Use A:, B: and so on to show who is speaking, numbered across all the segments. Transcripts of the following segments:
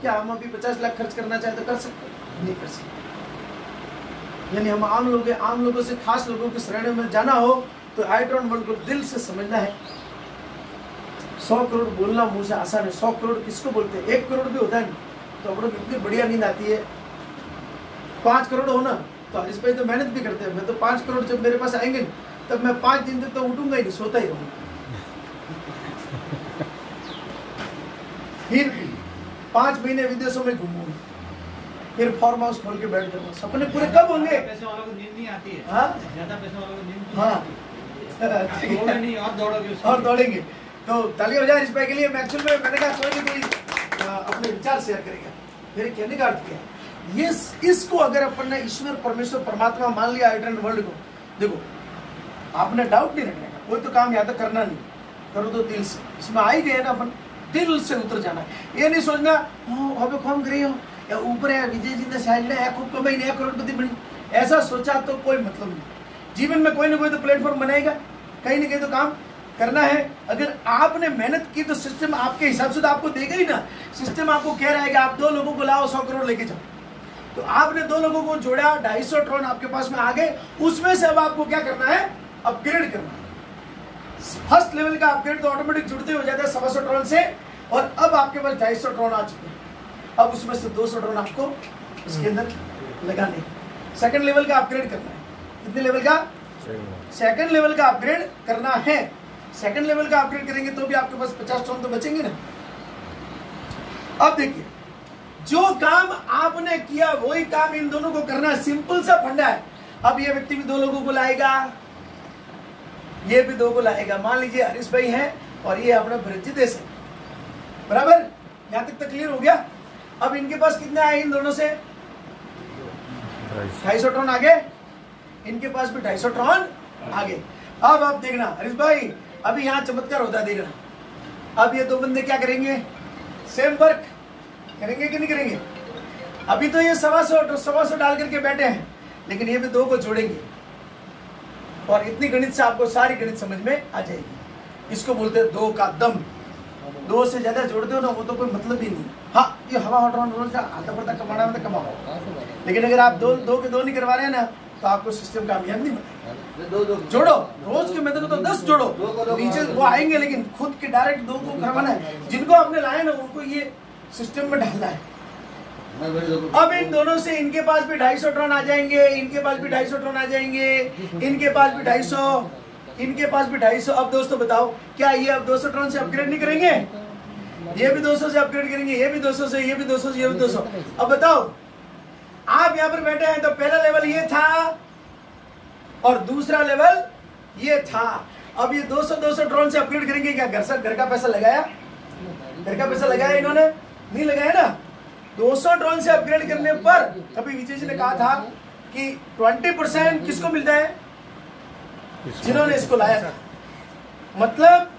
A: क्या हम अभी 50 लाख खर्च करना चाहे तो कर सकते? नहीं कर सकते। यानी हम आम लोग हैं, आम लोगों से खास लोगों की श्रेणी में जाना हो तो आईट्रॉन वर्ल्ड को दिल से समझना है। 100 करोड़ बोलना मुझे आसान है। 100 करोड़ किसको बोलते हैं? 1 करोड़ भी होता है तो अपनों को इतनी बढ़िया नींद आती है। 5 करोड़ हो ना तो हरीश भाई तो मेहनत भी करते हैं। मैं तो 5 करोड़ जब मेरे पास आएंगे तब मैं 5 दिन तक तो उठूंगा ही नहीं, सोता ही रहूंगा। फिर 5 महीने विदेशों में घूमूंगा, फिर फार्म हाउस खोल के बैठ जाऊंगा। सपने पूरे कब होंगे?
B: पैसे वालों को नींद नहीं आती है।
A: हाँ,
B: ज्यादा पैसे वालों को नींद नहीं
A: हाँ,
B: आती है। नहीं और दौड़ोगे
A: और दौड़ेंगे। तो ताली हो जाए इस भाई के लिए। मैं एक्चुअल में मैंने कहा कोई अपने विचार शेयर करेगा। मेरे कहने का अर्थ क्या है? ये इसको अगर अपन ने ईश्वर परमेश्वर परमात्मा मान लिया आईट्रॉन वर्ल्ड को, देखो आपने डाउट नहीं रखने का। कोई तो काम याद करना नहीं, करो तो दिल से। इसमें आ ही गए ना, अपन दिल से उतर जाना है। ये नहीं सोचना अब कौन करे हो या ऊपर है विजय जी ने शायद ने खूब कमाई ने करोड़पति बनी, ऐसा सोचा तो कोई मतलब नहीं। जीवन में कोई ना कोई तो प्लेटफॉर्म बनाएगा, कहीं ना कहीं तो काम करना है। अगर आपने मेहनत की तो सिस्टम आपके हिसाब से तो आपको देगा ही ना। सिस्टम आपको कह रहा है कि आप 2 लोगों को लाओ 100 करोड़ लेके जाओ, तो आपने 2 लोगों को जोड़ा, 250 ट्रॉन आपके पास में आ गए। उसमें से अब आपको क्या करना है? अपग्रेड करना है। फर्स्ट लेवल का अपग्रेड तो ऑटोमेटिक जुड़ते हो जाता है 125 ट्रॉन से, और अब आपके पास 250 ट्रॉन आ चुके हैं। अब उसमें से 200 ट्रॉन आपको उसके अंदर लगाने। सेकंड लेवल का अपग्रेड करना है। कितने लेवल का? सेकंड लेवल का अपग्रेड करना है। सेकंड लेवल का अपग्रेड करेंगे तो भी आपके पास 50 ट्रॉन तो बचेंगे ना। अब देखिए, जो काम आपने किया वही काम इन दोनों को करना है। सिंपल सा फंडा है। अब ये व्यक्ति भी 2 लोगों को लाएगा, ये भी 2 को लाएगा। मान लीजिए हरीश भाई हैं और ये अपना ब्रज देश है, बराबर। यहां तक तो क्लियर हो गया। अब इनके पास कितने आए इन दोनों से? 250 ट्रॉन आ गए। इनके पास भी 250 ट्रॉन आ गए। अब आप देखना हरीश भाई, अभी यहाँ चमत्कार होता है, देखना। अब ये 2 बंदे क्या करेंगे? सेम वर्क करेंगे कि नहीं करेंगे? अभी तो ये 125 डाल करके बैठे हैं, लेकिन ये भी 2 को जोड़ेंगे और इतनी गणित से आपको सारी गणित समझ में आ जाएगी। इसको बोलते हैं 2 का दम। 2 से ज्यादा जोड़ते हो ना वो तो कोई मतलब ही नहीं। हाँ, ये हवा हटवान रोज का आता पड़ता कमाना में तो कमाओ, लेकिन अगर आप 2 के 2 नहीं करवा रहे हैं ना तो आपको सिस्टम कामयाब नहीं बनेगा। जोड़ो रोज के मेथड तो 10 जोड़ो, नीचे वो आएंगे, लेकिन खुद के डायरेक्ट 2 को करवाना है। जिनको आपने लाया ना उनको ये सिस्टम में डालना है। अब इन दोनों से इनके पास भी 250 ट्रॉन आ जाएंगे, इनके पास भी 250 ट्रॉन आ जाएंगे, इनके पास भी 250, इनके पास भी 250। अब दोस्तों बताओ, क्या ये अब 200 ट्रॉन से अपग्रेड नहीं करेंगे? ये भी 200 से अपग्रेड करेंगे, ये भी 200 से, ये भी 200 से, ये भी 200। अब बताओ, आप यहाँ पर बैठे हैं तो पहला लेवल ये था और दूसरा लेवल ये था। अब ये 200 ट्रॉन से अपग्रेड करेंगे। क्या घर का पैसा लगाया? घर का पैसा लगाया इन्होंने? नहीं लगाया ना। 200 ट्रॉन से अपग्रेड करने पर अभी विजय जी ने कहा था कि 20% किसको मिलता है? जिन्होंने इसको लाया था। मतलब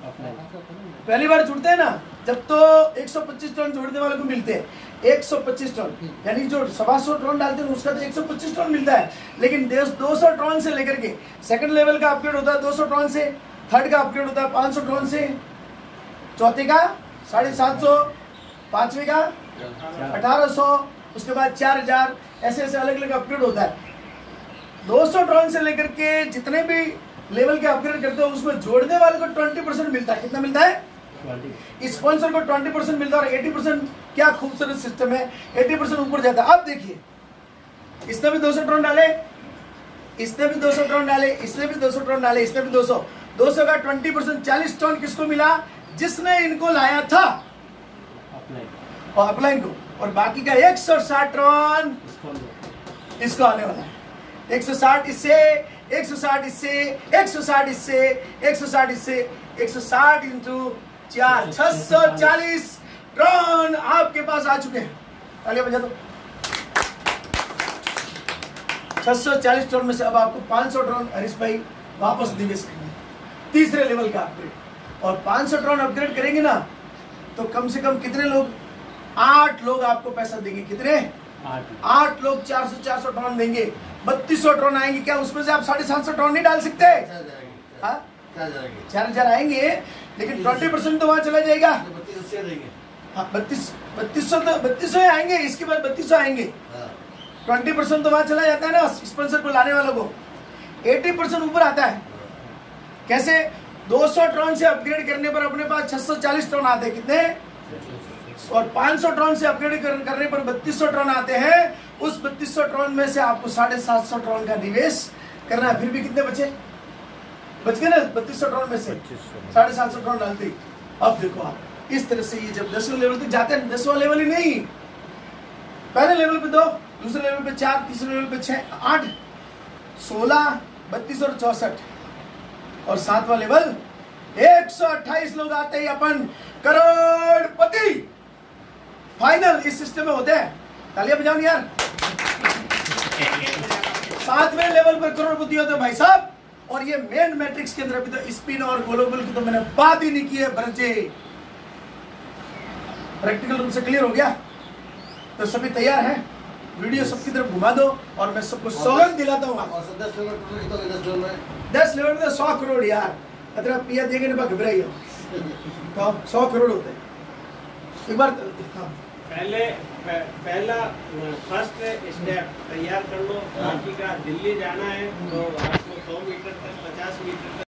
A: पहली बार जुड़ते हैं ना, जब तो 125 ट्रॉन जोड़ने वाले को मिलते हैं 125 ट्रॉन, यानी जो 125 ट्रॉन डालते हैं उसका तो 125 ट्रॉन मिलता है। लेकिन 200 ट्रॉन से लेकर के सेकंड लेवल का अपग्रेड होता है 200 ट्रॉन से, थर्ड का अपग्रेड होता है 500 ट्रॉन से, चौथे का 750, पांचवे का 1800, उसके बाद 4000, ऐसे ऐसे अलग अलग अपग्रेड होता है। 200 ट्रॉन से लेकर के जितने भी लेवल के अपग्रेड करते हो उसमें जोड़ने वाले को 20% मिलता है। कितना मिलता है? स्पॉन्सर को 20% मिलता है और 80%। क्या खूबसूरत सिस्टम है, 80% ऊपर जाता है। अब देखिए, इसने भी 200 ट्रॉन डाले, इसने भी 200 ट्रॉन डाले, इसने भी 200 ट्रॉन डाले, इसने भी 200 का 20% 40 ट्रॉन किसको मिला? जिसने इनको लाया था और अपलाइन को, और बाकी का 160 ट्रॉन इसको आने वाला है। 160 इससे, 160 इससे, 160 इससे, 160 इससे, 160 इंटू 4, 640 ट्रॉन आपके पास आ चुके हैं। तालियां बजा दो। 640 ट्रॉन में से अब आपको 500 ट्रॉन हरीश भाई वापस निवेश करना है, तीसरे लेवल का अपग्रेड। और 500 ट्रॉन अपग्रेड करेंगे ना तो कम से कम कितने लोग? 8 लोग आपको पैसा देंगे। कितने? 8 लोग 400 ट्रॉन देंगे। 3200 ट्रॉन आएंगे। क्या उसमें से आप 750 ट्रॉन नहीं डाल सकते? 4000 आएंगे, लेकिन 20% तो वहां चला जाएगा, हाँ 3200 आएंगे, इसके बाद 3200 आएंगे। 20% तो वहां चला जाता है ना स्पॉन्सर को लाने वालों को, 80% ऊपर आता है। कैसे? 200 ट्रॉन से अपग्रेड करने पर अपने पास 640 ट्रॉन आते हैं। कितने? और 500 ट्रॉन से अपग्रेड करने पर 3200 ट्रॉन आते हैं। उस 3200 ट्रॉन में से आपको 750 ट्रॉन का निवेश करना है। फिर भी कितने बचे? बच गए ना 3200 ट्रॉन में से 750 ट्रॉन डालते। अब देखो आप इस तरह से ये जब 10वें लेवल तक जाते हैं, 10वां लेवल ही नहीं, पहले लेवल पे 2, दूसरे लेवल पे 4, तीसरे लेवल पे 6, 8, 16, 32 और 64 और 7वां लेवल 128 लोग आते ही अपन करोड़पति फाइनल इस सिस्टम में होते हैं। तालियां बजाओ यार। 7वें लेवल पर करोड़पति होते हैं भाई साहब। और ये मेन मैट्रिक्स के अंदर अभी तो स्पिन और ग्लोबल की तो मैंने बात ही नहीं की है भरत जी। प्रैक्टिकल रूप से क्लियर हो गया? तो सभी तैयार हैं? वीडियो सबकी तरफ घुमा दो और मैं सबको सौगंध दिलाता हूँ। 10 लेवल में 100 करोड़ यार, अगर पिया देंगे ना घबराइए तो 100 करोड़ होते हैं एक बार। हाँ।
C: पहला फर्स्ट स्टेप तैयार कर लो। बाकी का दिल्ली जाना है तो आपको 100 मीटर तक 50 मीटर तक